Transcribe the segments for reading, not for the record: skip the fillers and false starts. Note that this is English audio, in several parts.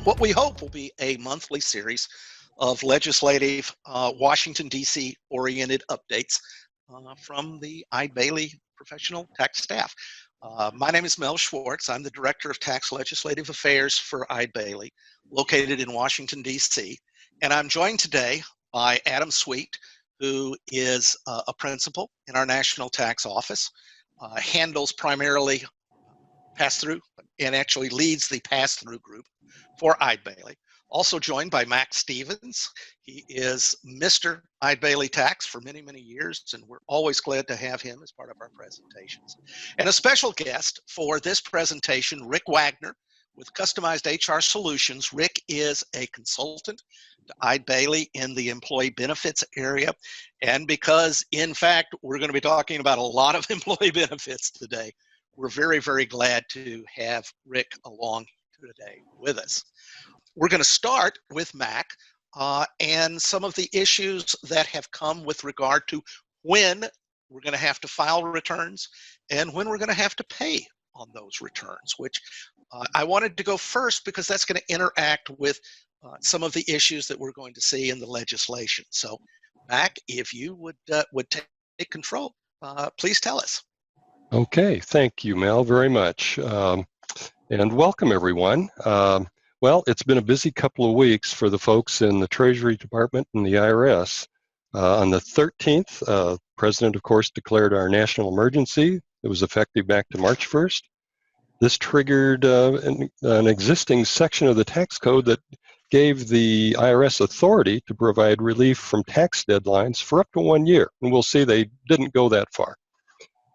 what we hope will be a monthly series of legislative Washington, D.C. oriented updates from the Eide Bailly professional tax staff. My name is Mel Schwartz. I'm the Director of Tax Legislative Affairs for Eide Bailly, located in Washington, D.C. And I'm joined today by Adam Sweet, who is a principal in our National Tax Office, handles primarily pass-through and actually leads the pass-through group for Eide Bailly. Also joined by Max Stevens. He is Mr. Eide Bailly Tax for many, many years, and we're always glad to have him as part of our presentations. And a special guest for this presentation, Rick Wagner with Customized HR Solutions. Rick is a consultant to Eide Bailly in the employee benefits area. And because, in fact, we're going to be talking about a lot of employee benefits today, we're very, very glad to have Rick along today with us. We're going to start with Mac and some of the issues that have come with regard to when we're going to have to file returns and when we're going to have to pay on those returns, which I wanted to go first because that's going to interact with some of the issues that we're going to see in the legislation. So, Mac, if you would take control, please tell us. Okay, thank you, Mel, very much. And welcome, everyone. Well, it's been a busy couple of weeks for the folks in the Treasury Department and the IRS. On the 13th, President, of course, declared our national emergency. It was effective back to March 1st. This triggered an existing section of the tax code that gave the IRS authority to provide relief from tax deadlines for up to 1 year. And we'll see they didn't go that far.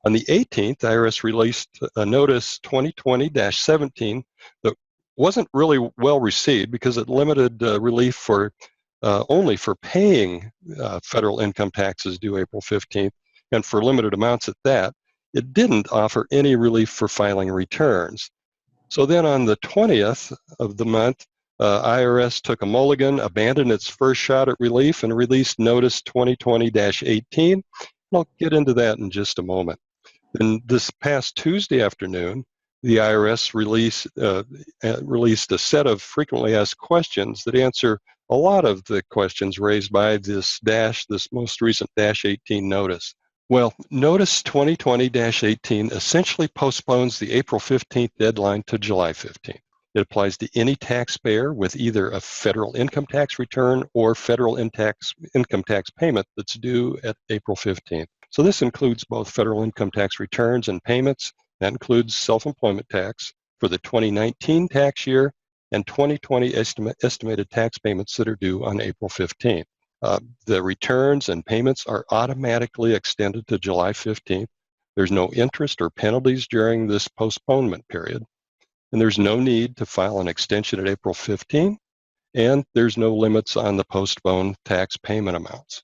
On the 18th, IRS released a notice 2020-17 that wasn't really well received because it limited relief for only for paying federal income taxes due April 15th, and for limited amounts at that. It didn't offer any relief for filing returns. So then on the 20th of the month, IRS took a mulligan, abandoned its first shot at relief, and released notice 2020-18. I'll get into that in just a moment. And this past Tuesday afternoon, the IRS released a set of frequently asked questions that answer a lot of the questions raised by this most recent -18 notice. Well, notice 2020-18 essentially postpones the April 15th deadline to July 15th. It applies to any taxpayer with either a federal income tax return or federal income tax payment that's due at April 15th. So this includes both federal income tax returns and payments. That includes self-employment tax for the 2019 tax year and 2020 estimated tax payments that are due on April 15th. The returns and payments are automatically extended to July 15th. There's no interest or penalties during this postponement period. And there's no need to file an extension at April 15th. And there's no limits on the postponed tax payment amounts.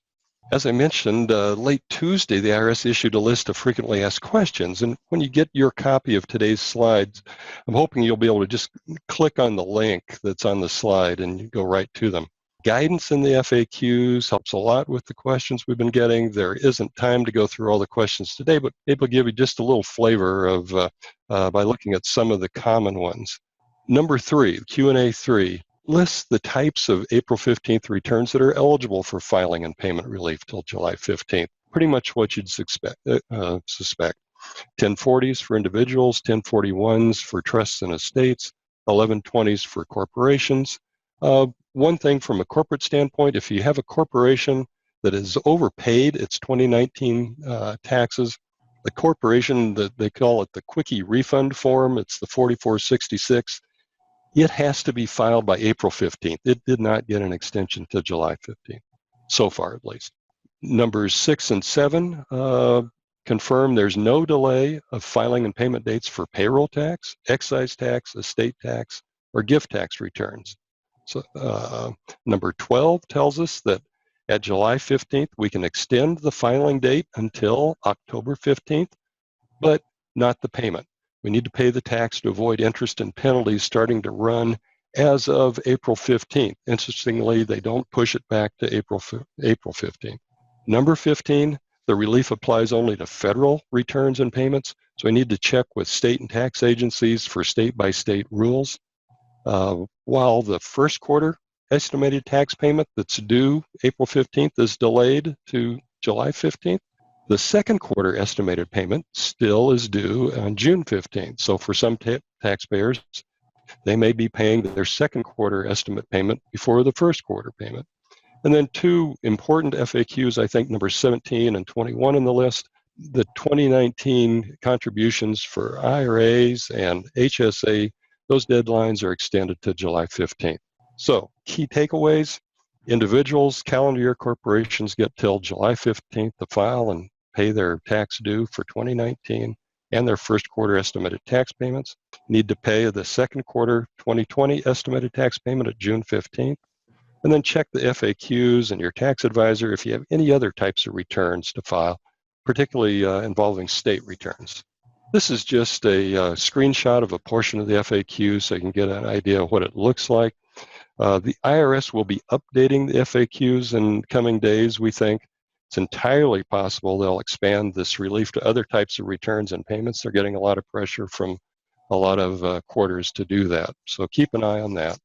As I mentioned, late Tuesday, the IRS issued a list of frequently asked questions. And when you get your copy of today's slides, I'm hoping you'll be able to just click on the link that's on the slide and you go right to them. Guidance in the FAQs helps a lot with the questions we've been getting. There isn't time to go through all the questions today, but able to give you just a little flavor of by looking at some of the common ones. Number 3, Q&A 3. Lists the types of April 15th returns that are eligible for filing and payment relief till July 15th. Pretty much what you'd suspect. 1040s for individuals, 1041s for trusts and estates, 1120s for corporations. One thing from a corporate standpoint, if you have a corporation that is overpaid its 2019 taxes, the corporation, they call it the quickie refund form, it's the 4466, it has to be filed by April 15th. It did not get an extension to July 15th, so far at least. Numbers 6 and 7 confirm there's no delay of filing and payment dates for payroll tax, excise tax, estate tax, or gift tax returns. So number 12 tells us that at July 15th, we can extend the filing date until October 15th, but not the payment. We need to pay the tax to avoid interest and penalties starting to run as of April 15th. Interestingly, they don't push it back to April 15th. Number 15, the relief applies only to federal returns and payments, so we need to check with state and tax agencies for state-by-state rules. While the first quarter estimated tax payment that's due April 15th is delayed to July 15th, the second quarter estimated payment still is due on June 15th. So for some taxpayers, they may be paying their second quarter estimate payment before the first quarter payment. And then two important FAQs, I think number 17 and 21 in the list, the 2019 contributions for IRAs and HSA, those deadlines are extended to July 15th. So key takeaways, individuals, calendar year corporations get till July 15th to file and pay their tax due for 2019 and their first quarter estimated tax payments. Need to pay the second quarter 2020 estimated tax payment at June 15th. And then check the FAQs and your tax advisor if you have any other types of returns to file, particularly involving state returns. This is just a screenshot of a portion of the FAQ so you can get an idea of what it looks like. The IRS will be updating the FAQs in coming days, we think. It's entirely possible they'll expand this relief to other types of returns and payments. They're getting a lot of pressure from a lot of quarters to do that. So keep an eye on that.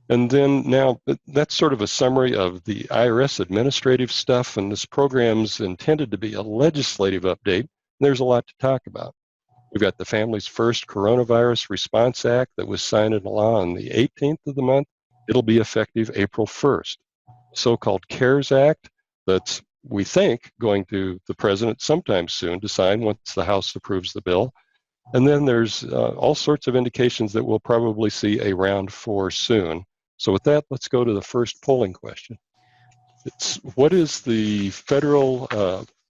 And then now, that's sort of a summary of the IRS administrative stuff, and this program's intended to be a legislative update. There's a lot to talk about. We've got the Families First Coronavirus Response Act that was signed into law on the 18th of the month. It'll be effective April 1st. So-called CARES Act, that's, we think, going to the president sometime soon to sign once the House approves the bill. And then there's all sorts of indications that we'll probably see a round 4 soon. So with that, let's go to the first polling question. What is the federal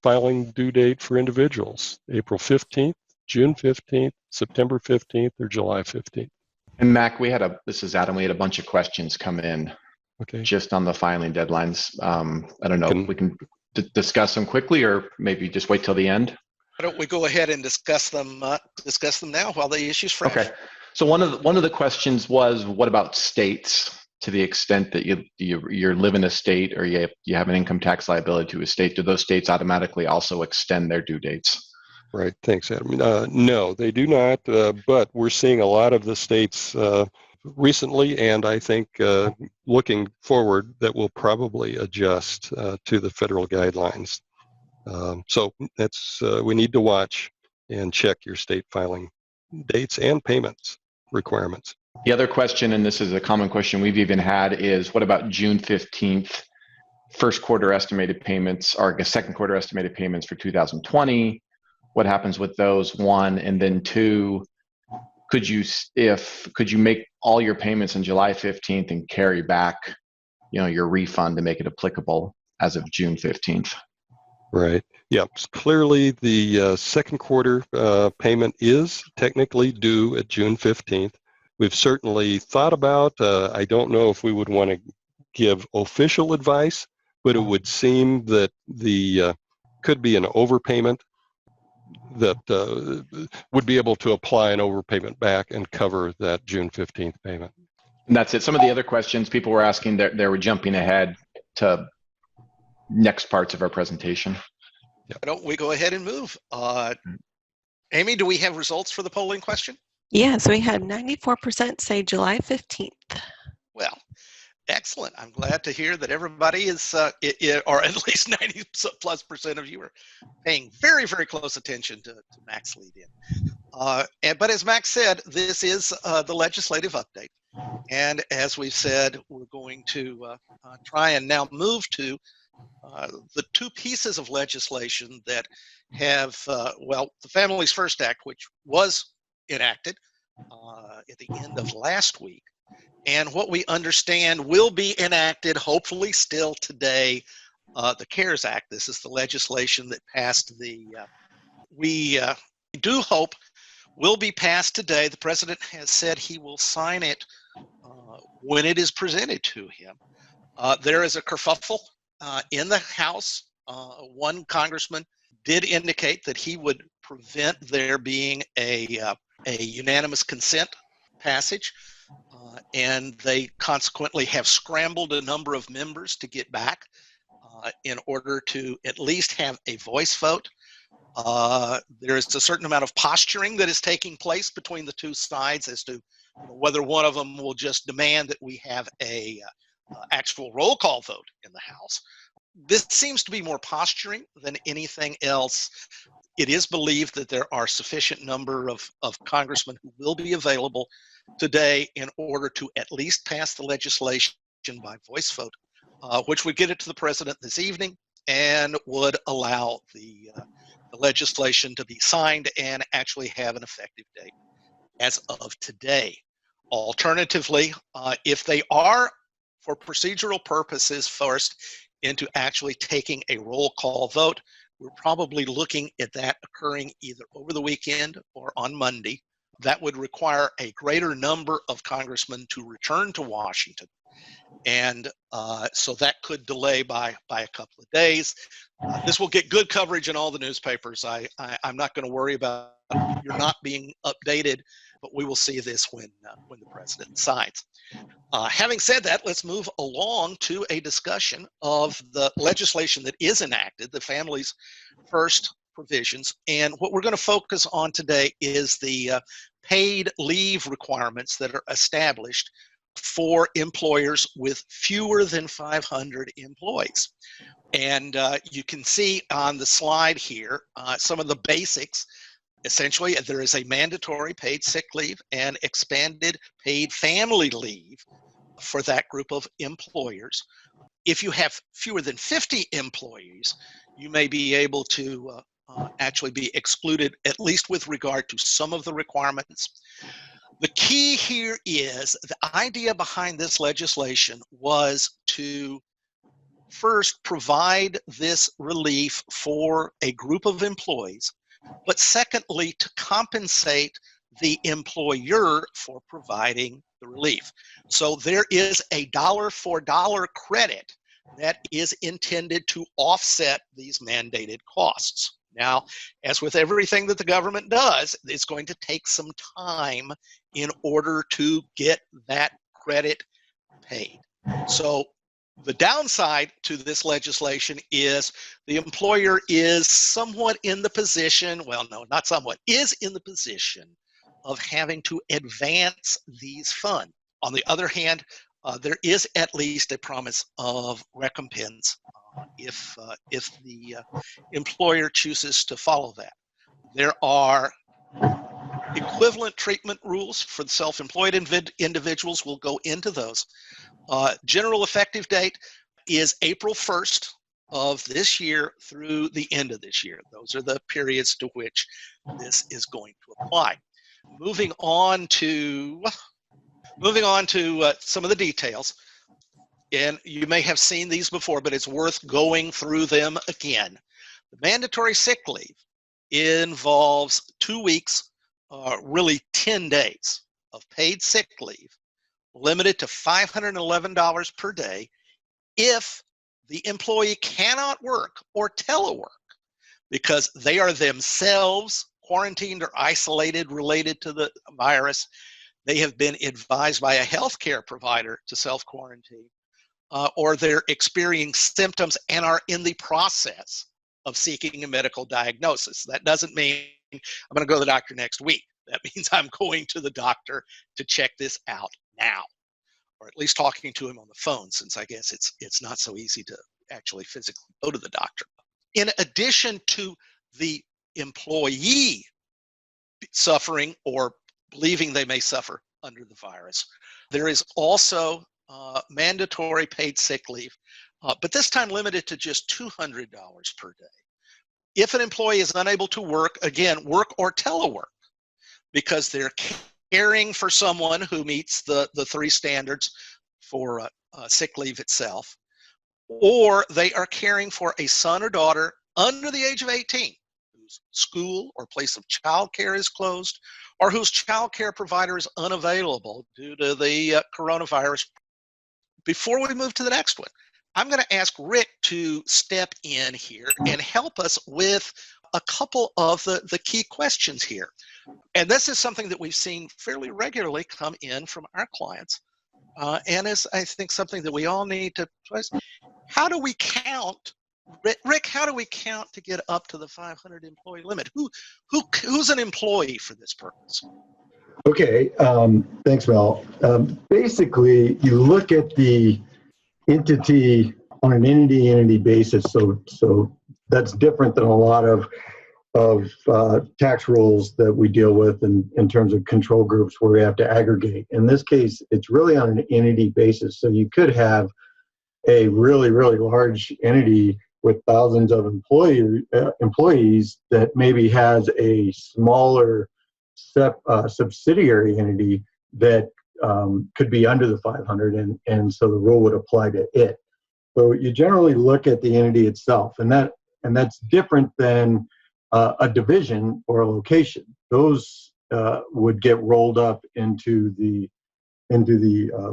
filing due date for individuals? April 15th, June 15th, September 15th, or July 15th? And Mac, this is Adam, we had a bunch of questions come in just on the filing deadlines. I don't know if we can discuss them quickly or maybe just wait till the end. Why don't we go ahead and discuss them now while the issue's fresh? Okay. So one of the questions was, what about states? To the extent that you live in a state or you have an income tax liability to a state, do those states automatically also extend their due dates? Right. Thanks, Adam. No, they do not. But we're seeing a lot of the states recently, and I think looking forward, that will probably adjust to the federal guidelines. So that's we need to watch and check your state filing dates and payments requirements. The other question, and this is a common question we've even had, is what about June 15th, first quarter estimated payments, or second quarter estimated payments for 2020? What happens with those, one? And then two, could you make all your payments on July 15th and carry back, your refund to make it applicable as of June 15th? Right. Yep. Clearly, the second quarter payment is technically due at June 15th. We've certainly thought about, I don't know if we would want to give official advice, but it would seem that the could be an overpayment that would be able to apply an overpayment back and cover that June 15th payment. And that's it. Some of the other questions people were asking, they were jumping ahead to next parts of our presentation. Why don't we go ahead and move? Amy, do we have results for the polling question? Yes, we had 94% say July 15th. Well, excellent. I'm glad to hear that everybody is, or at least 90+% of you are paying very, very close attention to Mac's lead in. But as Mac said, this is the legislative update. And as we've said, we're going to try and now move to the two pieces of legislation that have, the Families First Act, which was enacted at the end of last week, and what we understand will be enacted hopefully still today, the CARES Act. This is the legislation that passed we do hope will be passed today. The president has said he will sign it when it is presented to him. There is a kerfuffle in the House. One congressman did indicate that he would prevent there being a unanimous consent passage, and they consequently have scrambled a number of members to get back in order to at least have a voice vote. There is a certain amount of posturing that is taking place between the two sides as to whether one of them will just demand that we have a actual roll call vote in the House. This seems to be more posturing than anything else. It is believed that there are sufficient number of congressmen who will be available today in order to at least pass the legislation by voice vote, which would get it to the president this evening and would allow the legislation to be signed and actually have an effective date as of today. Alternatively, if they are, for procedural purposes, forced into actually taking a roll call vote, we're probably looking at that occurring either over the weekend or on Monday. That would require a greater number of congressmen to return to Washington. And so that could delay by a couple of days. This will get good coverage in all the newspapers. I'm not going to worry about you're not being updated, but we will see this when the president signs. Having said that, let's move along to a discussion of the legislation that is enacted, the Families First provisions. And what we're going to focus on today is the paid leave requirements that are established for employers with fewer than 500 employees. And you can see on the slide here some of the basics. Essentially, there is a mandatory paid sick leave and expanded paid family leave for that group of employers. If you have fewer than 50 employees, you may be able to actually be excluded, at least with regard to some of the requirements. The key here is the idea behind this legislation was to first provide this relief for a group of employees, but secondly, to compensate the employer for providing the relief. So there is a dollar for dollar credit that is intended to offset these mandated costs. Now, as with everything that the government does, it's going to take some time in order to get that credit paid. So the downside to this legislation is the employer is somewhat in the position, well, no, not somewhat, is in the position of having to advance these funds. On the other hand, there is at least a promise of recompense if the employer chooses to follow that. There are equivalent treatment rules for the self-employed individuals. We'll go into those. General effective date is April 1st of this year through the end of this year. Those are the periods to which this is going to apply. Moving on to some of the details, and you may have seen these before, but it's worth going through them again. The mandatory sick leave involves 2 weeks, really 10 days of paid sick leave, limited to $511 per day if the employee cannot work or telework because they are themselves quarantined or isolated related to the virus. They have been advised by a healthcare provider to self-quarantine, or they're experiencing symptoms and are in the process of seeking a medical diagnosis. That doesn't mean I'm going to go to the doctor next week. That means I'm going to the doctor to check this out now, or at least talking to him on the phone, since I guess it's not so easy to actually physically go to the doctor. In addition to the employee suffering or believing they may suffer under the virus, there is also mandatory paid sick leave, but this time limited to just $200 per day. If an employee is unable to work, again, work or telework, because they're caring for someone who meets the 3 standards for sick leave itself, or they are caring for a son or daughter under the age of 18 whose school or place of childcare is closed, or whose childcare provider is unavailable due to the coronavirus. Before we move to the next one, I'm going to ask Rick to step in here and help us with a couple of the key questions here. And this is something that we've seen fairly regularly come in from our clients, and is, I think, something that we all need to try. How do we count Rick, how do we count to get up to the 500 employee limit? Who's an employee for this purpose? Okay, thanks, Mel. Basically, you look at the entity on an entity basis. So that's different than a lot of tax rules that we deal with in terms of control groups where we have to aggregate. In this case, it's really on an entity basis. So you could have a really, really large entity with thousands of employees that maybe has a smaller subsidiary entity that could be under the 500, and so the rule would apply to it. So you generally look at the entity itself, and that's different than a division or a location. Those would get rolled up into the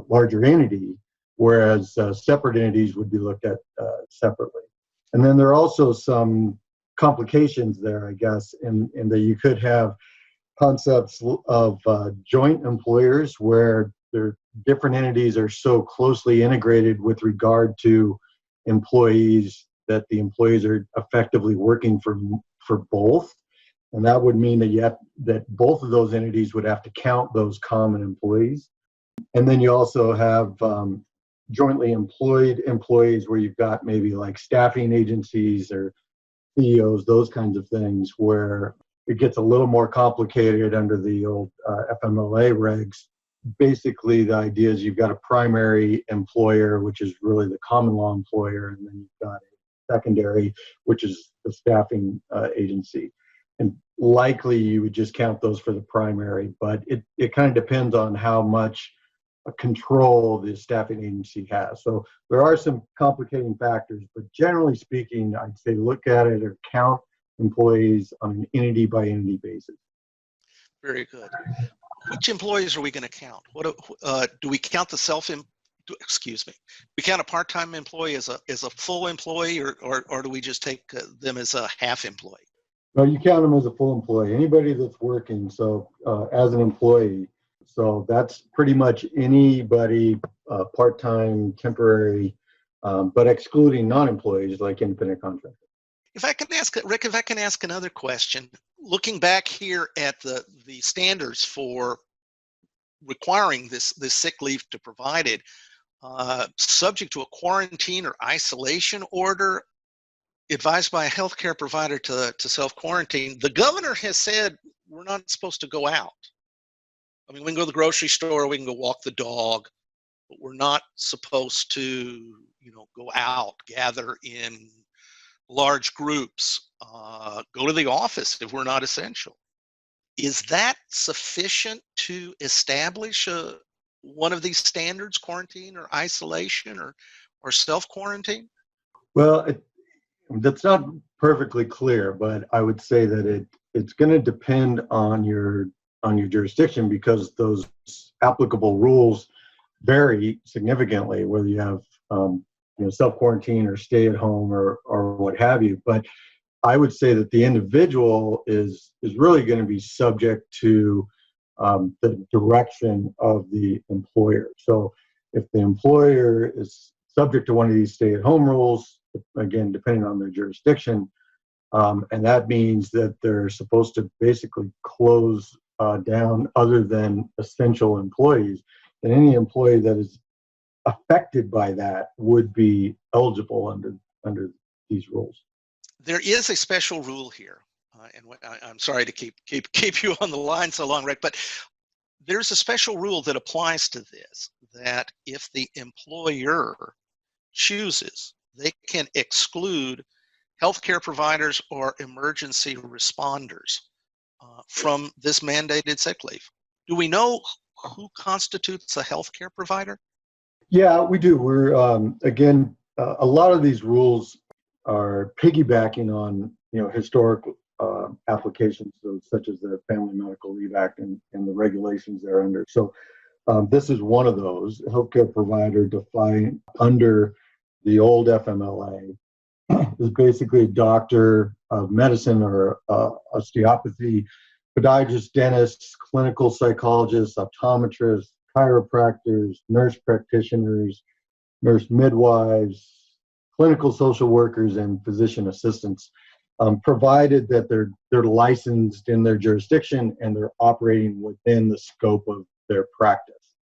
larger entity, whereas separate entities would be looked at separately. And then there are also some complications there, I guess, in that you could have concepts of joint employers where their different entities are so closely integrated with regard to employees that the employees are effectively working for both. And that would mean that both of those entities would have to count those common employees. And then you also have jointly employed employees where you've got maybe like staffing agencies or CEOs, those kinds of things, where it gets a little more complicated under the old FMLA regs. Basically, the idea is you've got a primary employer, which is really the common law employer, and then you've got a secondary, which is the staffing agency. And likely you would just count those for the primary, but it kind of depends on how much control the staffing agency has. So there are some complicating factors, but generally speaking, I'd say look at it or count employees on an entity by entity basis. Very good. Which employees are we going to count? What do we count we count a part-time employee as a full employee, or do we just take them as a half employee? No, you count them as a full employee. Anybody that's working, so as an employee. So that's pretty much anybody part-time, temporary, but excluding non-employees like independent contractors. If I can ask, Rick, another question, looking back here at the standards for requiring this sick leave to provide it, subject to a quarantine or isolation order, advised by a healthcare provider to self-quarantine, the governor has said we're not supposed to go out. I mean, we can go to the grocery store, we can go walk the dog, but we're not supposed to, go out, gather in large groups, go to the office if we're not essential. Is that sufficient to establish one of these standards, quarantine or isolation or self-quarantine? Well, that's not perfectly clear, but I would say that it's going to depend on your jurisdiction, because those applicable rules vary significantly, whether you have self-quarantine or stay at home or what have you. But I would say that the individual is really going to be subject to the direction of the employer. So if the employer is subject to one of these stay-at-home rules, again, depending on their jurisdiction, and that means that they're supposed to basically close down other than essential employees, and any employee that is affected by that would be eligible under these rules. There is a special rule here, and I'm sorry to keep you on the line so long, Rick, but there's a special rule that applies to this, that if the employer chooses, they can exclude healthcare providers or emergency responders from this mandated sick leave. Do we know who constitutes a healthcare provider? Yeah, we do. We're again, a lot of these rules are piggybacking on historic applications, such as the Family Medical Leave Act and the regulations they're under. So this is one of those. Healthcare provider defined under the old FMLA is basically a doctor of medicine or osteopathy, podiatrists, dentists, clinical psychologists, optometrists, chiropractors, nurse practitioners, nurse midwives, clinical social workers and physician assistants, provided that they're licensed in their jurisdiction and they're operating within the scope of their practice.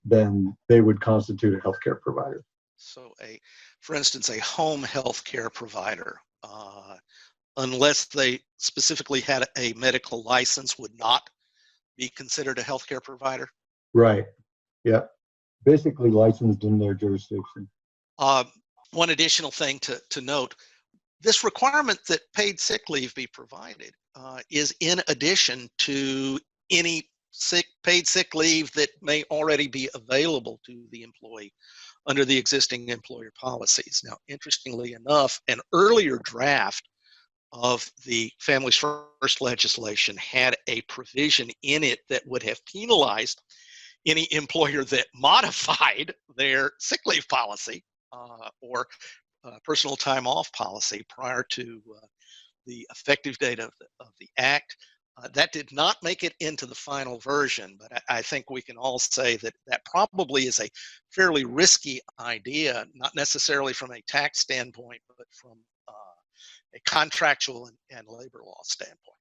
Then they would constitute a healthcare provider. So, for instance, a home health care provider, unless they specifically had a medical license, would not be considered a healthcare provider? Right. Yeah. Basically licensed in their jurisdiction. One additional thing to note, this requirement that paid sick leave be provided is in addition to any paid sick leave that may already be available to the employee under the existing employer policies. Now, interestingly enough, an earlier draft of the Families First legislation had a provision in it that would have penalized any employer that modified their sick leave policy or personal time off policy prior to the effective date of the act. That did not make it into the final version, but I think we can all say that that probably is a fairly risky idea, not necessarily from a tax standpoint, but from a contractual and labor law standpoint.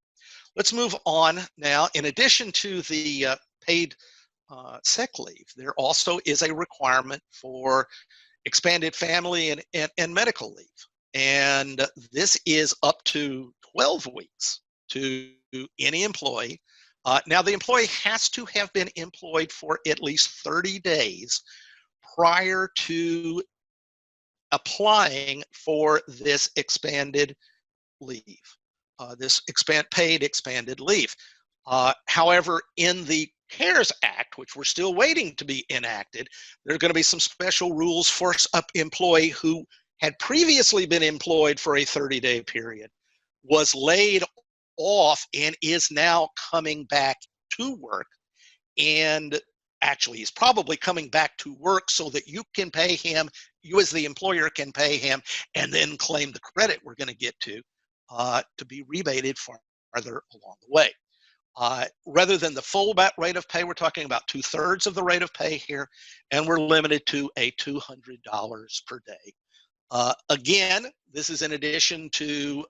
Let's move on now. In addition to the paid sick leave, there also is a requirement for expanded family and medical leave. And this is up to 12 weeks to any employee. Now, the employee has to have been employed for at least 30 days prior to applying for this expanded leave, this paid expanded leave. However, in the CARES Act, which we're still waiting to be enacted, there are going to be some special rules for an employee who had previously been employed for a 30-day period, was laid off, and is now coming back to work. And actually, he's probably coming back to work so that you can pay him, you as the employer can pay him, and then claim the credit we're going to get to be rebated farther along the way. Rather than the full rate of pay, we're talking about 2/3 of the rate of pay here, and we're limited to a $200 per day. Again, this is in addition to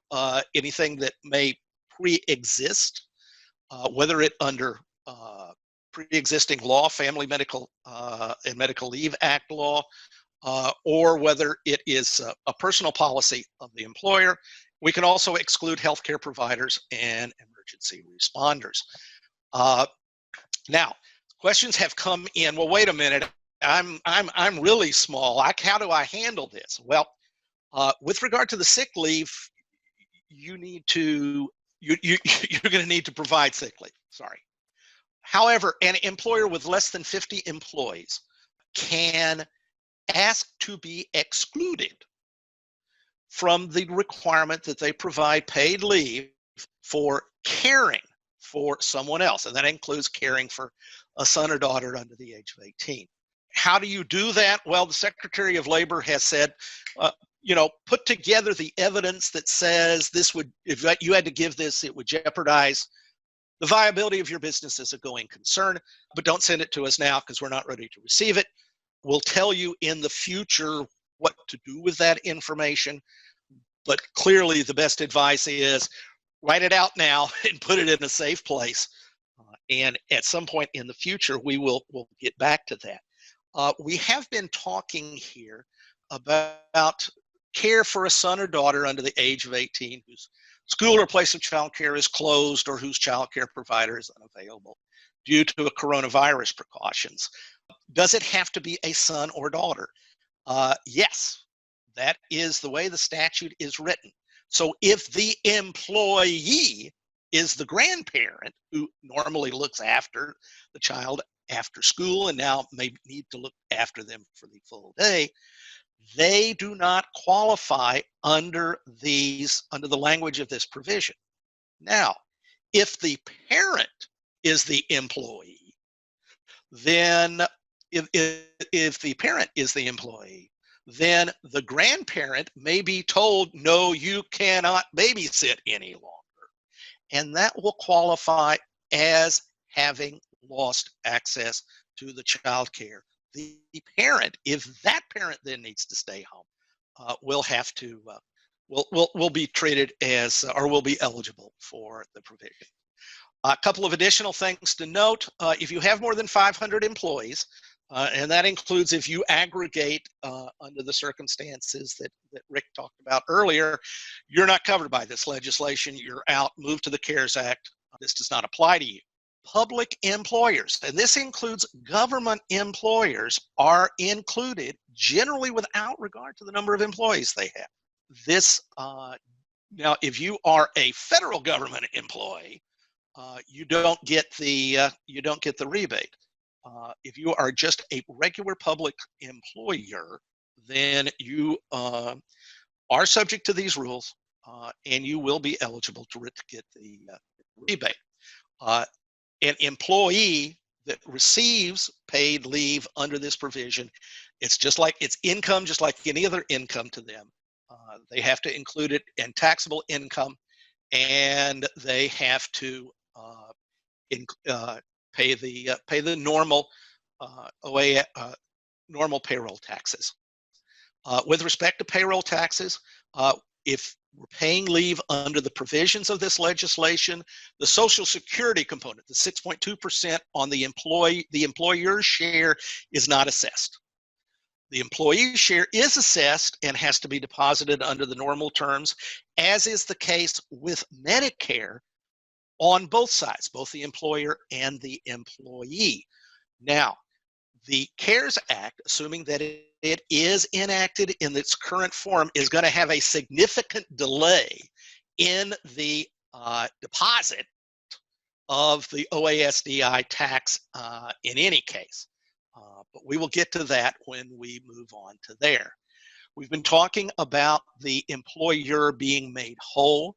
anything that may pre-exist, whether it under pre-existing law, Family Medical and Medical Leave Act law, or whether it is a personal policy of the employer. We can also exclude healthcare providers and emergency responders. Now, questions have come in. Well, wait a minute. I'm really small. How do I handle this? Well, with regard to the sick leave, you need to you're going to need to provide sick leave. Sorry. However, an employer with less than 50 employees can ask to be excluded from the requirement that they provide paid leave for caring for someone else, and that includes caring for a son or daughter under the age of 18. How do you do that? Well, the Secretary of Labor has said, put together the evidence that says this would, if you had to give this, it would jeopardize the viability of your business as a going concern, but don't send it to us now because we're not ready to receive it. We'll tell you in the future what to do with that information, but clearly the best advice is write it out now and put it in a safe place. And at some point in the future, we'll get back to that. We have been talking here about care for a son or daughter under the age of 18 whose school or place of child care is closed or whose child care provider is unavailable due to a coronavirus precautions. Does it have to be a son or daughter? Yes, that is the way the statute is written. So if the employee is the grandparent who normally looks after the child after school and now may need to look after them for the full day, they do not qualify under the language of this provision. Now, if the parent is the employee, then if the parent is the employee, then the grandparent may be told, no, you cannot babysit any longer. And that will qualify as having lost access to the child care. The parent, if that parent then needs to stay home, will have to will be treated as or will be eligible for the provision. A couple of additional things to note: if you have more than 500 employees, and that includes if you aggregate under the circumstances that Rick talked about earlier, you're not covered by this legislation. You're out. Move to the CARES Act. This does not apply to you. Public employers, and this includes government employers, are included generally without regard to the number of employees they have. This now, if you are a federal government employee, you don't get the rebate. If you are just a regular public employer, then you are subject to these rules, and you will be eligible to get the rebate. An employee that receives paid leave under this provision, it's income, just like any other income to them. They have to include it in taxable income, and they have to pay the normal normal payroll taxes. With respect to payroll taxes, if we're paying leave under the provisions of this legislation, the Social Security component, the 6.2% on the employer's share, is not assessed. The employee share is assessed and has to be deposited under the normal terms, as is the case with Medicare on both sides, both the employer and the employee. Now, the CARES Act, assuming that it is enacted in its current form, is going to have a significant delay in the deposit of the OASDI tax in any case. But we will get to that when we move on to there. We've been talking about the employer being made whole.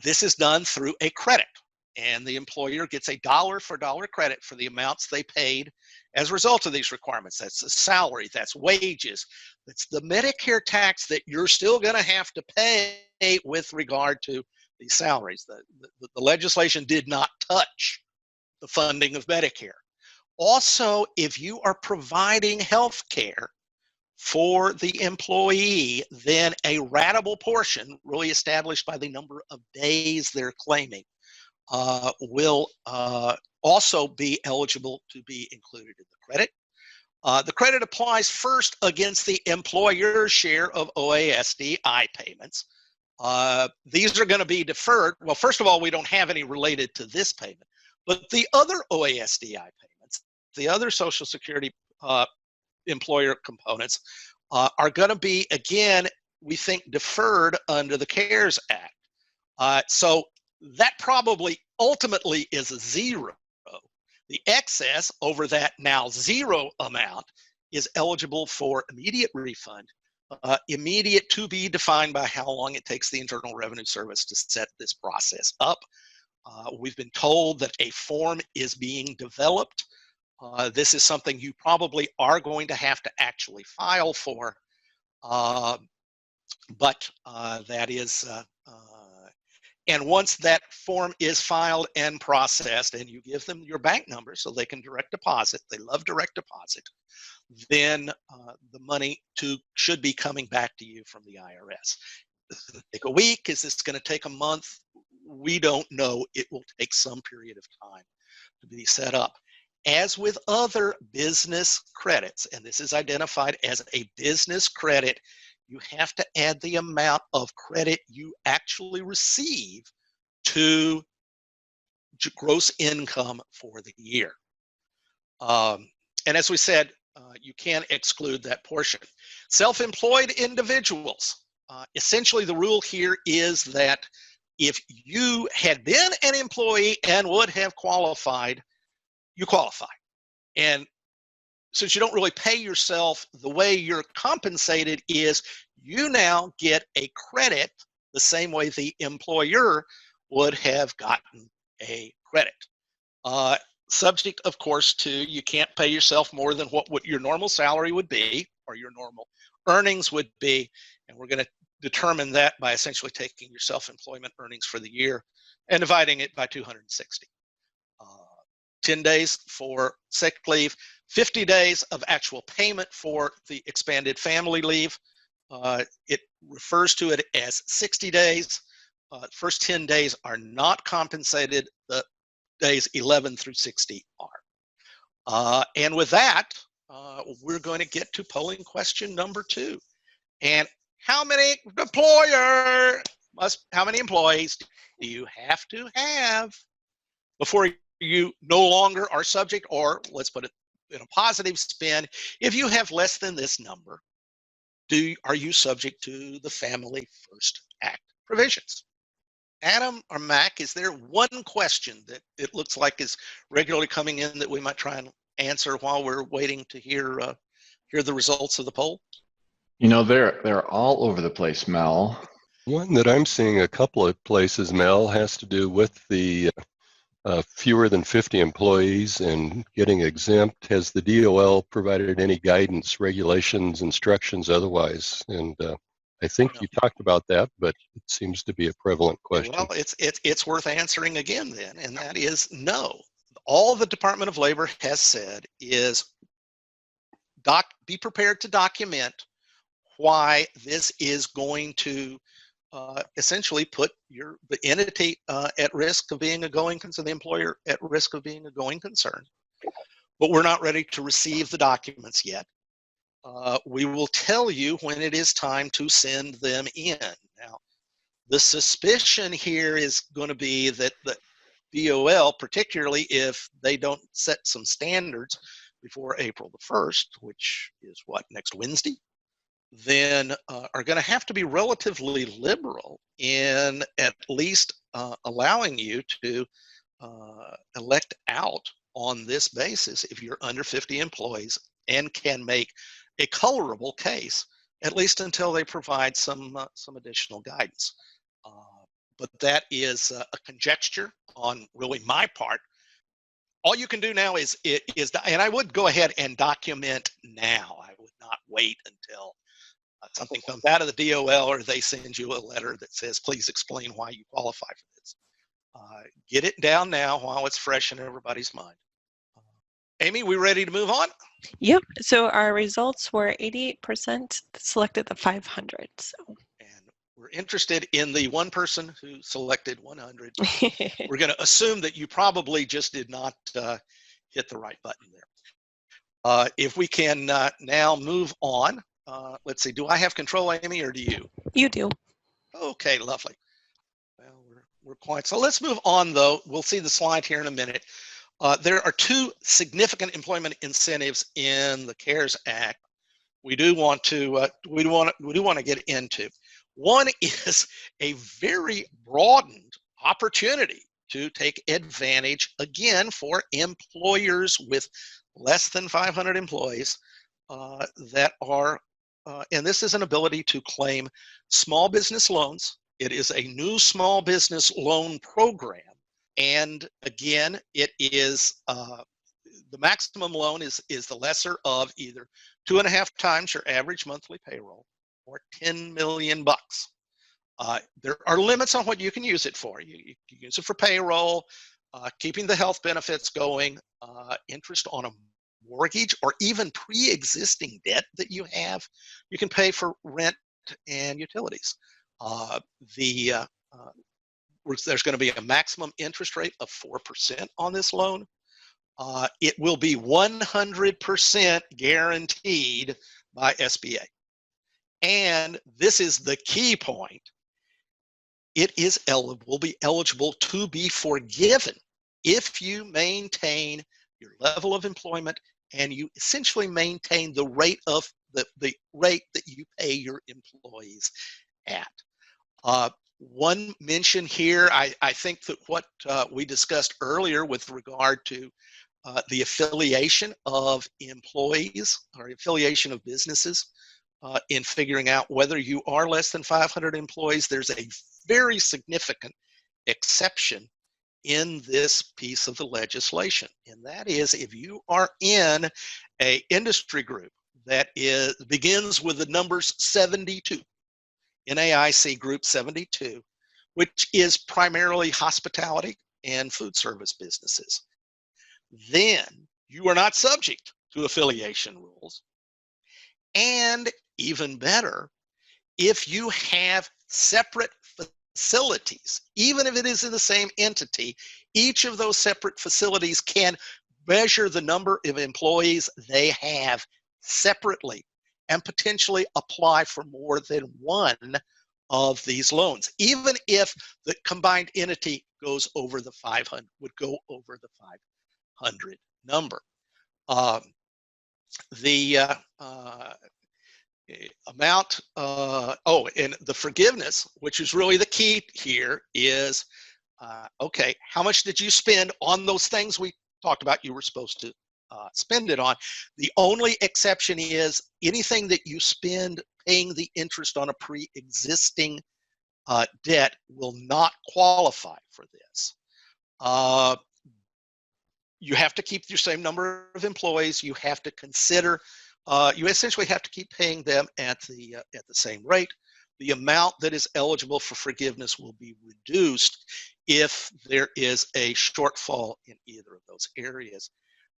This is done through a credit, and the employer gets a dollar-for-dollar credit for the amounts they paid as a result of these requirements. That's the salary, that's wages, that's the Medicare tax that you're still going to have to pay with regard to these salaries. The legislation did not touch the funding of Medicare. Also, if you are providing health care for the employee, then a ratable portion, really established by the number of days they're claiming, will also be eligible to be included in the credit. The credit applies first against the employer's share of OASDI payments. These are going to be deferred. Well, first of all, we don't have any related to this payment, but the other OASDI payments, the other Social Security employer components, are going to be, again, we think, deferred under the CARES Act. So that probably ultimately is a zero. The excess over that now zero amount is eligible for immediate refund, immediate to be defined by how long it takes the Internal Revenue Service to set this process up. We've been told that a form is being developed. This is something you probably are going to have to actually file for, but that is, and once that form is filed and processed, and you give them your bank number so they can direct deposit, they love direct deposit, then the money should be coming back to you from the IRS. Is it going to take a week? Is this going to take a month? We don't know. It will take some period of time to be set up. As with other business credits, and this is identified as a business credit, you have to add the amount of credit you actually receive to gross income for the year. And as we said, you can exclude that portion. Self-employed individuals, essentially the rule here is that if you had been an employee and would have qualified, you qualify. And since you don't really pay yourself, the way you're compensated is you now get a credit the same way the employer would have gotten a credit. Subject, of course, to you can't pay yourself more than what your normal salary would be or your normal earnings would be. And we're going to determine that by essentially taking your self-employment earnings for the year and dividing it by 260. 10 days for sick leave, 50 days of actual payment for the expanded family leave, It refers to it as 60 days. First 10 days are not compensated. The days 11 through 60 are. And with that, we're going to get to polling question number 2. And how many employees do you have to have before you no longer are subject, or let's put it in a positive spin, if you have less than this number, are you subject to the Family First Act provisions? Adam or Mac, is there one question that it looks like is regularly coming in that we might try and answer while we're waiting to hear the results of the poll? You know, they're all over the place, Mel. One that I'm seeing a couple of places, Mel, has to do with the fewer than 50 employees and getting exempt. Has the DOL provided any guidance, regulations, instructions otherwise? And I think you talked about that, but it seems to be a prevalent question. Well, it's worth answering again then, and that is no. All the Department of Labor has said is be prepared to document why this is going to essentially put the entity at risk of being a going concern, the employer at risk of being a going concern. But we're not ready to receive the documents yet. We will tell you when it is time to send them in. Now, the suspicion here is going to be that the DOL, particularly if they don't set some standards before April the 1st, which is what, next Wednesday, then are going to have to be relatively liberal in at least allowing you to elect out on this basis if you're under 50 employees and can make a colorable case, at least until they provide some additional guidance. But that is a conjecture on really my part. All you can do now is, and I would go ahead and document now. I would not wait until something comes out of the DOL or they send you a letter that says, please explain why you qualify for this. Get it down now while it's fresh in everybody's mind. Amy, we ready to move on? Yep. So our results were 88% selected the 500. So. And we're interested in the one person who selected 100. We're going to assume that you probably just did not hit the right button there. If we can now move on. Let's see, do I have control, Amy, or do you? You do. Okay, lovely. Well, we're quiet. So let's move on, though. We'll see the slide here in a minute. There are 2 significant employment incentives in the CARES Act we do want to get into. One is a very broadened opportunity to take advantage, again, for employers with less than 500 employees that are, and this is an ability to claim small business loans. It is a new small business loan program. And again, it is the maximum loan is the lesser of either 2.5 times your average monthly payroll or $10 million. There are limits on what you can use it for. You can use it for payroll, keeping the health benefits going, interest on a mortgage, or even pre-existing debt that you have. You can pay for rent and utilities. There's going to be a maximum interest rate of 4% on this loan. It will be 100% guaranteed by SBA. And this is the key point. It will be eligible to be forgiven if you maintain your level of employment and you essentially maintain the rate of the rate that you pay your employees at. One mention here, I think that what we discussed earlier with regard to the affiliation of employees or affiliation of businesses in figuring out whether you are less than 500 employees, there's a very significant exception in this piece of the legislation. And that is if you are in an industry group that begins with the numbers 72, NAIC Group 72, which is primarily hospitality and food service businesses, then you are not subject to affiliation rules. And even better, if you have separate facilities, even if it is in the same entity, each of those separate facilities can measure the number of employees they have separately and potentially apply for more than one of these loans, even if the combined entity goes over the 500, would go over the 500 number. The amount, and the forgiveness, which is really the key here, is okay, how much did you spend on those things we talked about you were supposed to spend it on? The only exception is anything that you spend paying the interest on a pre-existing debt will not qualify for this. You have to keep your same number of employees. You have to consider, you essentially have to keep paying them at the same rate. The amount that is eligible for forgiveness will be reduced if there is a shortfall in either of those areas.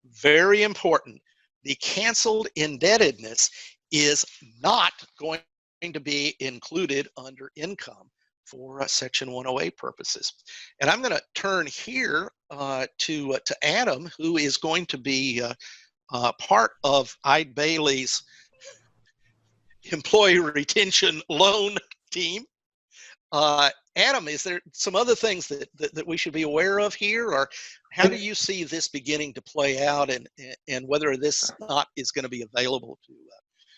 Very important, the canceled indebtedness is not going to be included under income for Section 108 purposes. And I'm going to turn here to Adam, who is going to be part of Eide Bailey's employee retention loan team. Adam, is there some other things that we should be aware of here, or how do you see this beginning to play out, and whether this is going to be available to?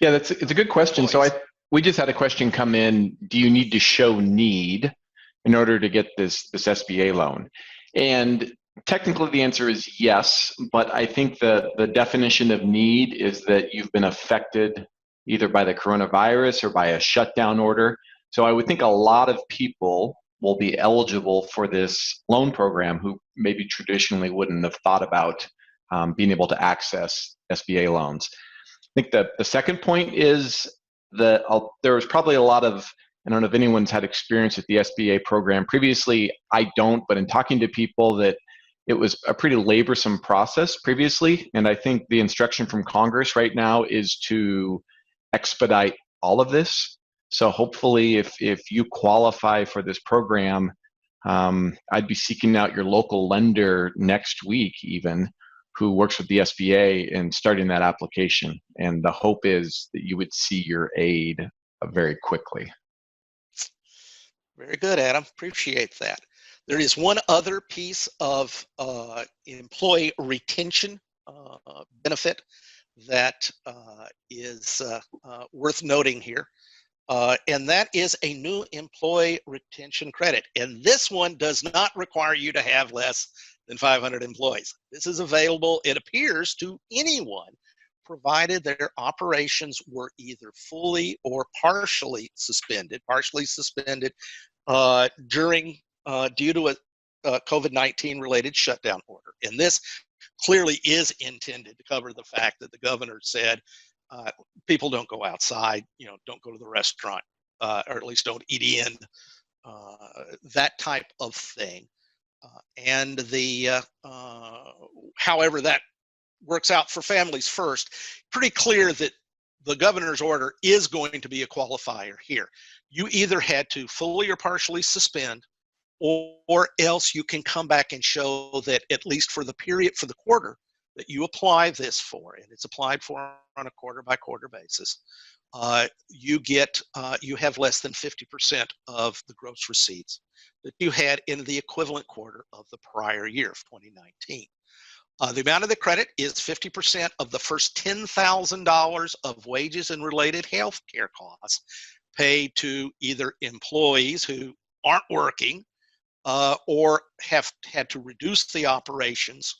Yeah, it's a good question. Employees? So we just had a question come in. Do you need to show need in order to get this SBA loan? And technically the answer is yes, but I think the definition of need is that you've been affected either by the coronavirus or by a shutdown order. So I would think a lot of people will be eligible for this loan program who maybe traditionally wouldn't have thought about being able to access SBA loans. I think the second point is that there was probably a lot of, I don't know if anyone's had experience with the SBA program previously. I don't, but in talking to people, that it was a pretty laborsome process previously. And I think the instruction from Congress right now is to expedite all of this. So hopefully if you qualify for this program, I'd be seeking out your local lender next week even, who works with the SBA and starting that application. And the hope is that you would see your aid very quickly. Very good, Adam. Appreciate that. There is one other piece of employee retention benefit that is worth noting here. And that is a new employee retention credit. And this one does not require you to have less than 500 employees. This is available, it appears, to anyone, provided their operations were either fully or partially suspended during due to a COVID-19 related shutdown order. And this clearly is intended to cover the fact that the governor said people don't go outside, don't go to the restaurant, or at least don't eat in, that type of thing. And however that works out for Families First, pretty clear that the governor's order is going to be a qualifier here. You either had to fully or partially suspend, or else you can come back and show that at least for the period, for the quarter that you apply this for, and it's applied for on a quarter by quarter basis, you have less than 50% of the gross receipts that you had in the equivalent quarter of the prior year of 2019. The amount of the credit is 50% of the first $10,000 of wages and related health care costs paid to either employees who aren't working or have had to reduce the operations.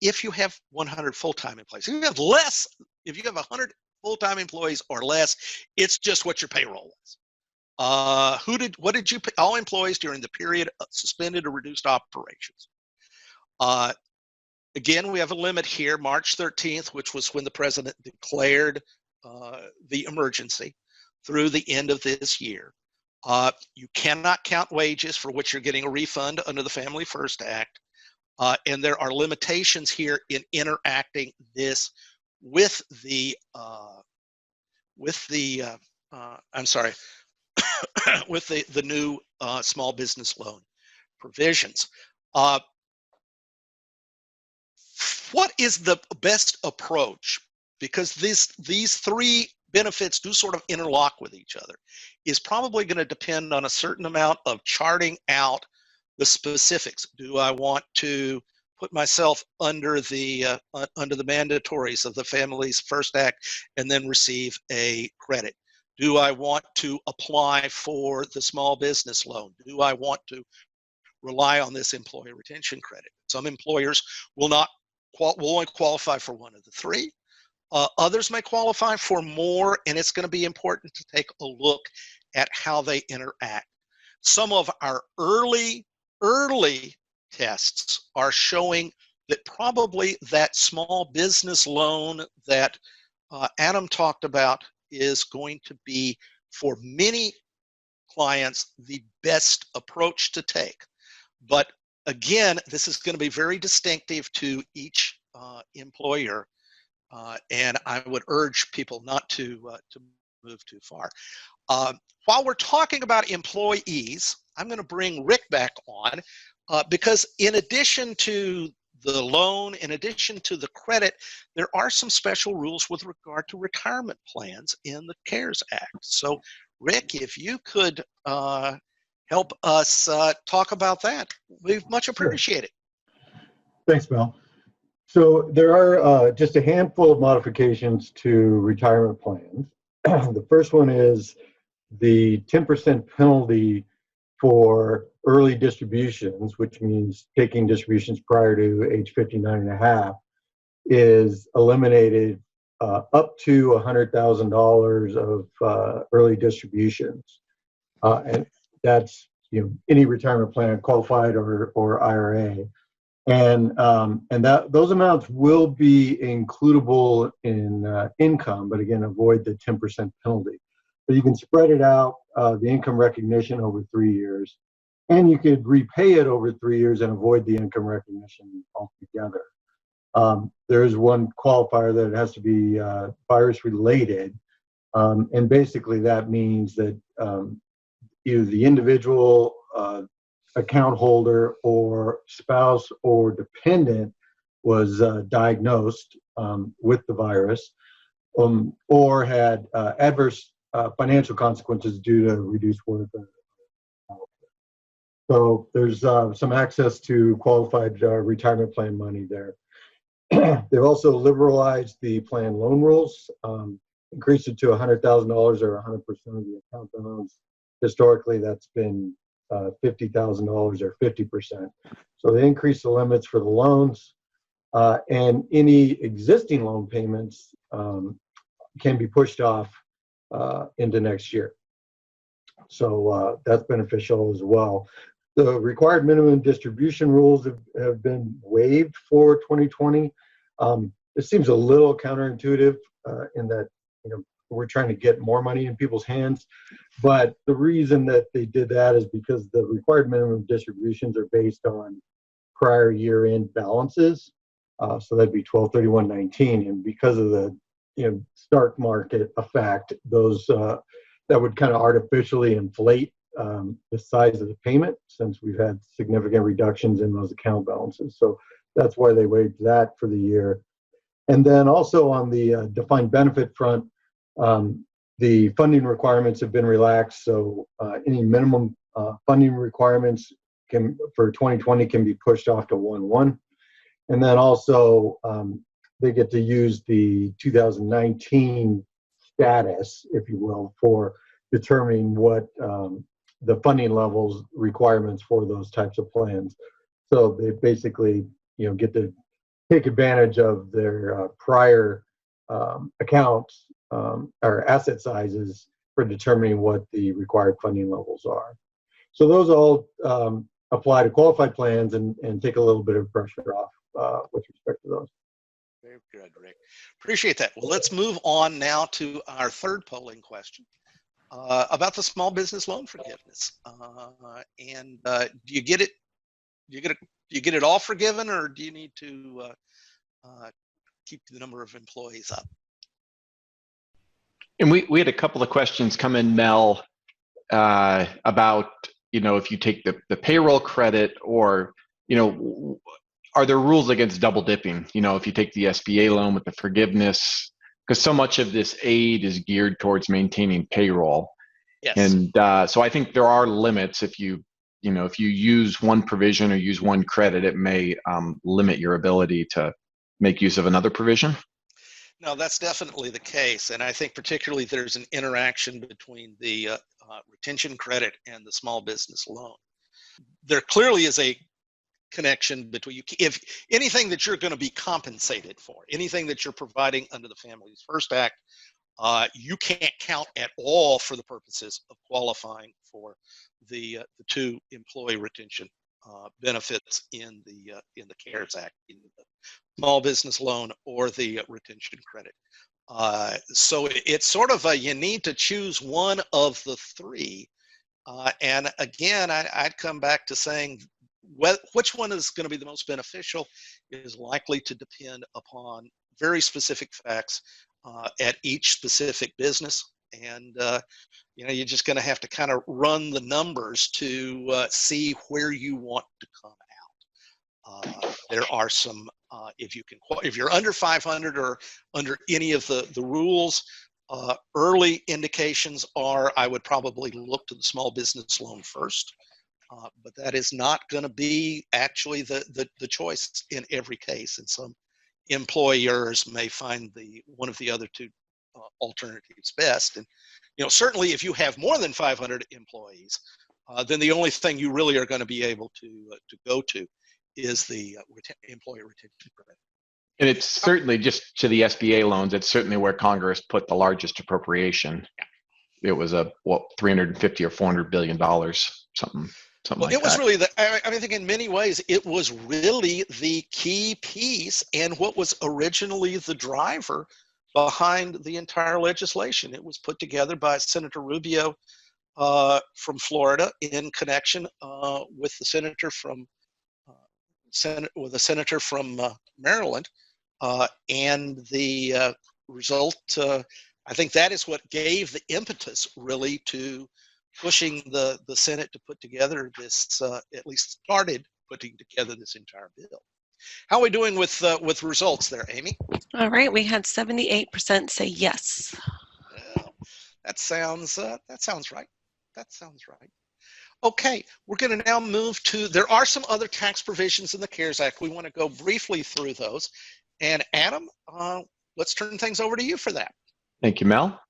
If you have 100 full-time employees, if you have 100 full-time employees or less, it's just what your payroll was. What did you pay all employees during the period of suspended or reduced operations? Again, we have a limit here, March 13th, which was when the president declared the emergency, through the end of this year. You cannot count wages for which you're getting a refund under the Family First Act. And there are limitations here in interacting this with the I'm sorry, with the new small business loan provisions. What is the best approach? Because these three benefits do sort of interlock with each other, is probably going to depend on a certain amount of charting out the specifics. Do I want to put myself under the mandatories of the Families First Act and then receive a credit? Do I want to apply for the small business loan? Do I want to rely on this employee retention credit? Some employers will only qualify for one of the three. Others may qualify for more, and it's going to be important to take a look at how they interact. Some of our early tests are showing that probably that small business loan that Adam talked about is going to be, for many clients, the best approach to take. But again, this is going to be very distinctive to each employer, and I would urge people not to move too far. While we're talking about employees, I'm going to bring Rick back on because in addition to the loan, in addition to the credit, there are some special rules with regard to retirement plans in the CARES Act. So, Rick, if you could help us talk about that, we'd much appreciate it. Thanks, Mel. So there are just a handful of modifications to retirement plans. The first one is the 10% penalty for early distributions, which means taking distributions prior to age 59 and a half, is eliminated up to $100,000 of early distributions. And that's any retirement plan, qualified or IRA. And those amounts will be includable in income, but again, avoid the 10% penalty. So you can spread it out, the income recognition over 3 years, and you could repay it over 3 years and avoid the income recognition altogether. There is one qualifier that it has to be virus related, and basically that means that either the individual account holder or spouse or dependent was diagnosed with the virus or had adverse financial consequences due to reduced work. So there's some access to qualified retirement plan money there. They've also liberalized the plan loan rules, increased it to $100,000 or 100% of the account balance. Historically, that's been $50,000 or 50%. So they increased the limits for the loans, and any existing loan payments can be pushed off into next year. So that's beneficial as well. The required minimum distribution rules have been waived for 2020. It seems a little counterintuitive in that we're trying to get more money in people's hands, but the reason that they did that is because the required minimum distributions are based on prior year-end balances. So that'd be 12/31/19, and because of the stock market effect, those that would kind of artificially inflate the size of the payment, since we've had significant reductions in those account balances. So that's why they waived that for the year. And then also on the defined benefit front, the funding requirements have been relaxed. So any minimum funding requirements for 2020 can be pushed off to 1/1. And then also they get to use the 2019 status, if you will, for determining what the funding levels requirements for those types of plans. So they basically get to take advantage of their prior accounts or asset sizes for determining what the required funding levels are. So those all apply to qualified plans and take a little bit of pressure off with respect to those. Very good, Rick. Appreciate that. Well, let's move on now to our third polling question about the small business loan forgiveness. Do you get it? Do you get it all forgiven, or do you need to keep the number of employees up? And we had a couple of questions come in, Mel, about, if you take the payroll credit, or, are there rules against double dipping? If you take the SBA loan with the forgiveness, because so much of this aid is geared towards maintaining payroll. Yes. And so I think there are limits. If you use one provision or use one credit, it may limit your ability to make use of another provision. No, that's definitely the case. And I think particularly there's an interaction between the retention credit and the small business loan. There clearly is a connection between you. If anything that you're going to be compensated for, anything that you're providing under the Families First Act, you can't count at all for the purposes of qualifying for the two employee retention benefits in the CARES Act, in the small business loan or the retention credit. So it's sort of you need to choose one of the three. And again, I'd come back to saying which one is going to be the most beneficial is likely to depend upon very specific facts at each specific business. And you're just going to have to kind of run the numbers to see where you want to come out. There are some, if you're under 500 or under any of the rules, early indications are I would probably look to the small business loan first, but that is not going to be actually the choice in every case. And some employers may find one of the other two alternatives best. And certainly if you have more than 500 employees, then the only thing you really are going to be able to go to is the employee retention credit. And it's certainly, just to the SBA loans, it's certainly where Congress put the largest appropriation. Yeah. It was $350 or $400 billion, something well, like that. It was really I think in many ways it was really the key piece and what was originally the driver behind the entire legislation. It was put together by Senator Rubio from Florida in connection with the senator from Maryland, and the result. I think that is what gave the impetus really to pushing the Senate to put together this, at least started putting together this entire bill. How are we doing with results there, Amy? All right, we had 78% say yes. Well, that sounds right. That sounds right. Okay, we're going to now move to, there are some other tax provisions in the CARES Act. We want to go briefly through those. And Adam, let's turn things over to you for that. Thank you, Mel.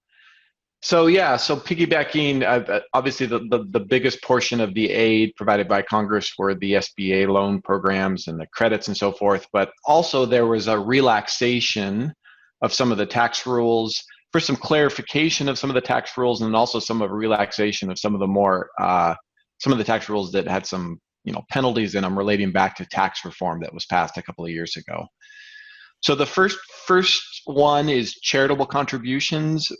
So piggybacking, obviously the biggest portion of the aid provided by Congress were the SBA loan programs and the credits and so forth, but also there was a relaxation of some of the tax rules, for some clarification of some of the tax rules, and also some of relaxation of some of the more, some of the tax rules that had some penalties in them relating back to tax reform that was passed a couple of years ago. So the first one is charitable contributions.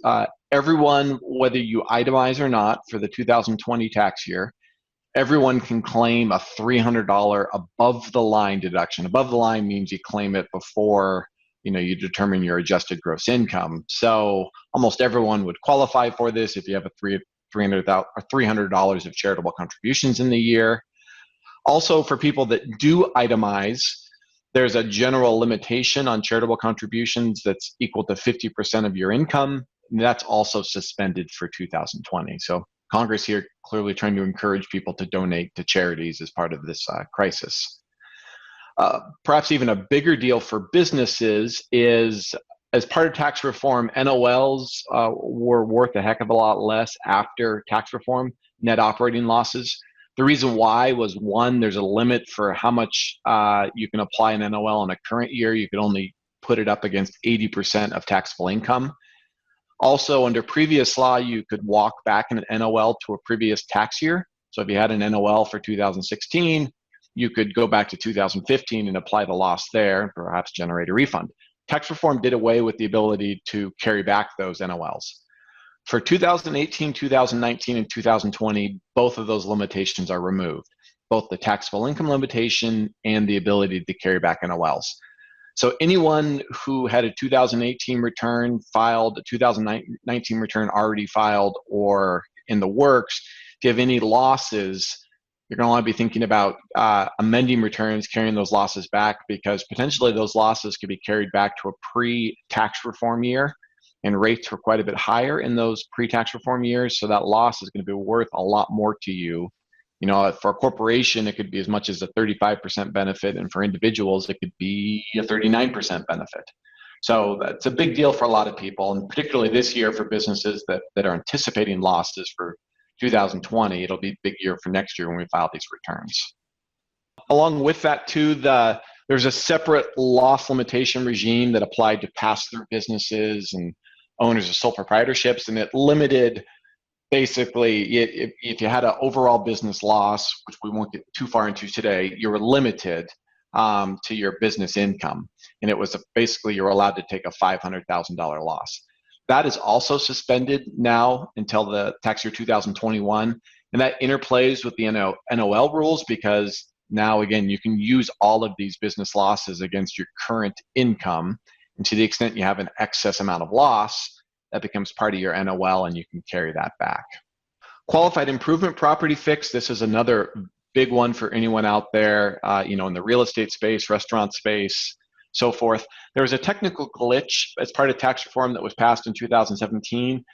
Everyone, whether you itemize or not for the 2020 tax year, everyone can claim a $300 above the line deduction. Above the line means you claim it before you determine your adjusted gross income. So almost everyone would qualify for this if you have a $300 of charitable contributions in the year. Also, for people that do itemize, there's a general limitation on charitable contributions that's equal to 50% of your income. And that's also suspended for 2020. So Congress here clearly trying to encourage people to donate to charities as part of this crisis. Perhaps even a bigger deal for businesses is, as part of tax reform, NOLs were worth a heck of a lot less after tax reform, net operating losses. The reason why was, one, there's a limit for how much you can apply an NOL in a current year. You could only put it up against 80% of taxable income. Also, under previous law, you could walk back an NOL to a previous tax year. So if you had an NOL for 2016, you could go back to 2015 and apply the loss there and perhaps generate a refund. Tax reform did away with the ability to carry back those NOLs. For 2018, 2019, and 2020, both of those limitations are removed, both the taxable income limitation and the ability to carry back NOLs. So anyone who had a 2018 return filed, a 2019 return already filed, or in the works, if you have any losses, you're going to want to be thinking about amending returns, carrying those losses back, because potentially those losses could be carried back to a pre-tax reform year, and rates were quite a bit higher in those pre-tax reform years. So that loss is going to be worth a lot more to you. You know, for a corporation, it could be as much as a 35% benefit, and for individuals, it could be a 39% benefit. So that's a big deal for a lot of people, and particularly this year for businesses that are anticipating losses for 2020. It'll be a big year for next year when we file these returns. Along with that, too, there's a separate loss limitation regime that applied to pass-through businesses and owners of sole proprietorships, and it limited, basically, if you had an overall business loss, which we won't get too far into today, you were limited to your business income. And it was basically you're allowed to take a $500,000 loss. That is also suspended now until the tax year 2021. And that interplays with the NOL rules, because now, again, you can use all of these business losses against your current income. And to the extent you have an excess amount of loss, that becomes part of your NOL and you can carry that back. Qualified improvement property fix, this is another big one for anyone out there, in the real estate space, restaurant space, so forth. There was a technical glitch as part of tax reform that was passed in 2017.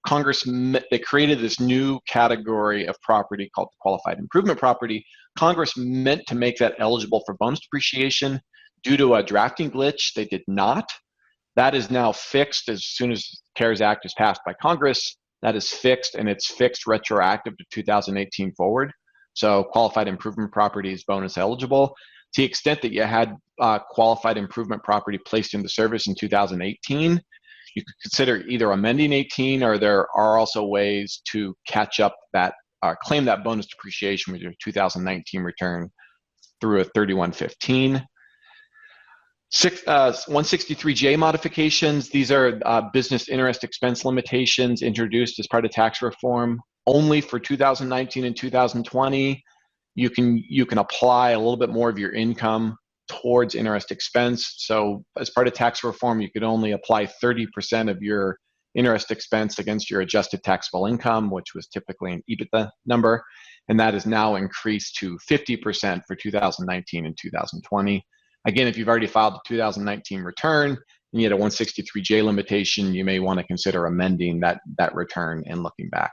Congress, they created this new category of property called qualified improvement property. Congress meant to make that eligible for bonus depreciation. Due to a drafting glitch, they did not. That is now fixed as soon as the CARES Act is passed by Congress. That is fixed, and it's fixed retroactive to 2018 forward. So qualified improvement property is bonus eligible. To the extent that you had qualified improvement property placed into service in 2018, you could consider either amending 18, or there are also ways to catch up that, claim that bonus depreciation with your 2019 return through a 3115. 163J modifications, these are business interest expense limitations introduced as part of tax reform. Only for 2019 and 2020, you can apply a little bit more of your income towards interest expense. So as part of tax reform, you could only apply 30% of your interest expense against your adjusted taxable income, which was typically an EBITDA number. And that is now increased to 50% for 2019 and 2020. Again, if you've already filed a 2019 return and you had a 163J limitation, you may want to consider amending that return and looking back.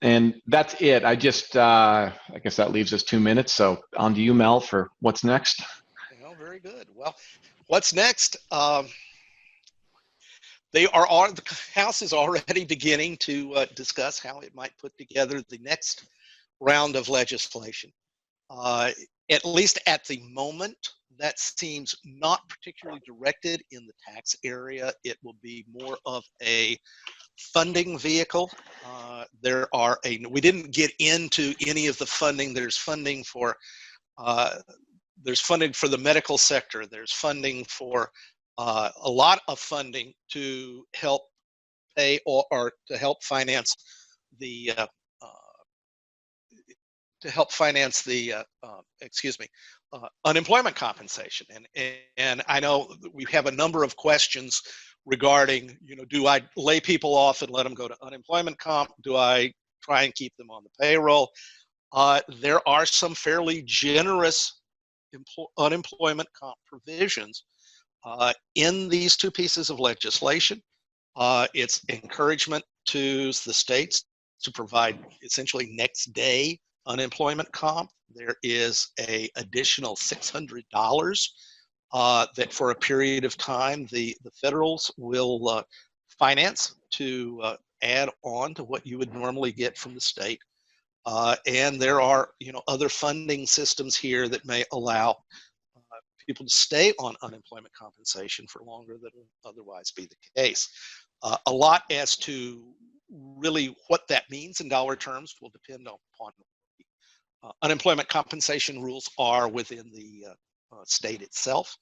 And that's it. I guess that leaves us 2 minutes. So on to you, Mel, for what's next. Well, very good. Well, what's next? The House is already beginning to discuss how it might put together the next round of legislation. At least at the moment, that seems not particularly directed in the tax area. It will be more of a funding vehicle. We didn't get into any of the funding. There's funding for the medical sector. There's funding for a lot of funding to help pay or to help finance the unemployment compensation. And I know we have a number of questions regarding, do I lay people off and let them go to unemployment comp? Do I try and keep them on the payroll? There are some fairly generous unemployment comp provisions in these two pieces of legislation. It's encouragement to the states to provide essentially next day unemployment comp. There is an additional $600 that for a period of time the federals will finance to add on to what you would normally get from the state. And there are other funding systems here that may allow people to stay on unemployment compensation for longer than would otherwise be the case. A lot as to really what that means in dollar terms will depend upon unemployment compensation rules are within the state itself.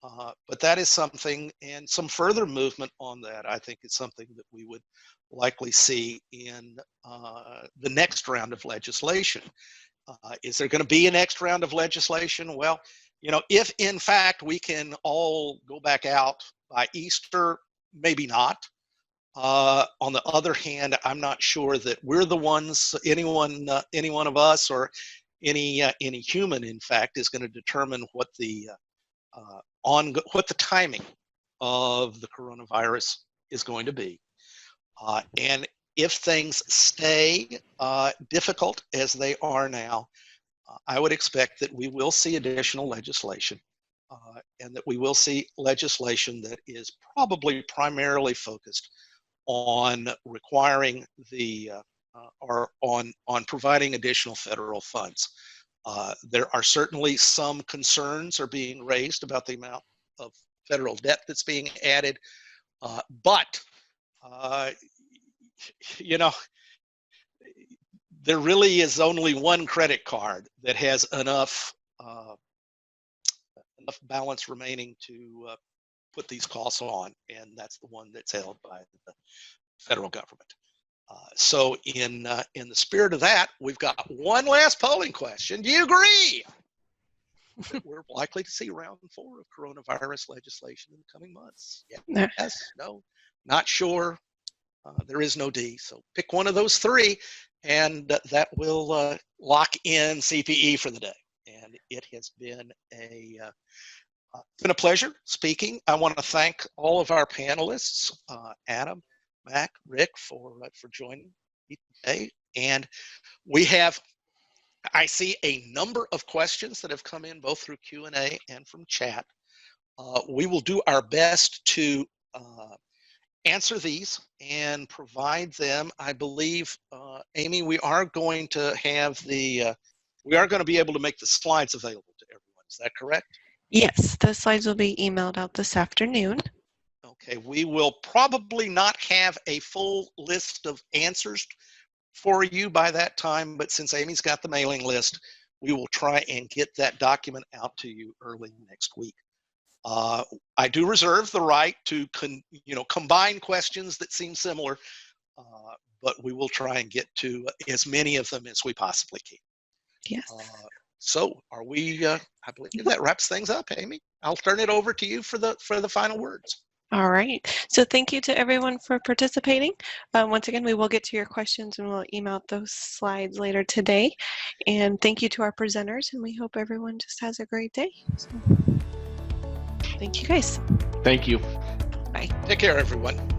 But that is something, and some further movement on that, I think, is something that we would likely see in the next round of legislation. Is there going to be a next round of legislation? Well, if in fact we can all go back out by Easter, maybe not. On the other hand, I'm not sure that we're the ones, any one of us or any human, in fact, is going to determine what the timing of the coronavirus is going to be. And if things stay difficult as they are now, I would expect that we will see additional legislation, and that we will see legislation that is probably primarily focused on requiring or on providing additional federal funds. There are certainly some concerns are being raised about the amount of federal debt that's being added, but there really is only one credit card that has enough balance remaining to put these costs on, and that's the one that's held by the federal government. So in the spirit of that, we've got one last polling question. Do you agree that we're likely to see round 4 of coronavirus legislation in the coming months? Yes, no, not sure. There is no D. So pick one of those 3, and that will lock in CPE for the day. And it has been a pleasure speaking. I want to thank all of our panelists, Adam, Mac, Rick, for joining me today. And I see a number of questions that have come in both through Q&A and from chat. We will do our best to answer these and provide them. I believe, Amy, we are going to be able to make the slides available to everyone. Is that correct? Yes, the slides will be emailed out this afternoon. Okay, we will probably not have a full list of answers for you by that time, but since Amy's got the mailing list, we will try and get that document out to you early next week. I do reserve the right to combine questions that seem similar, but we will try and get to as many of them as we possibly can. Yes. So are we, I believe that wraps things up, Amy. I'll turn it over to you for the final words. All right. So thank you to everyone for participating. Once again, we will get to your questions and we'll email those slides later today. And thank you to our presenters, and we hope everyone just has a great day. So, thank you guys. Thank you. Bye. Take care, everyone.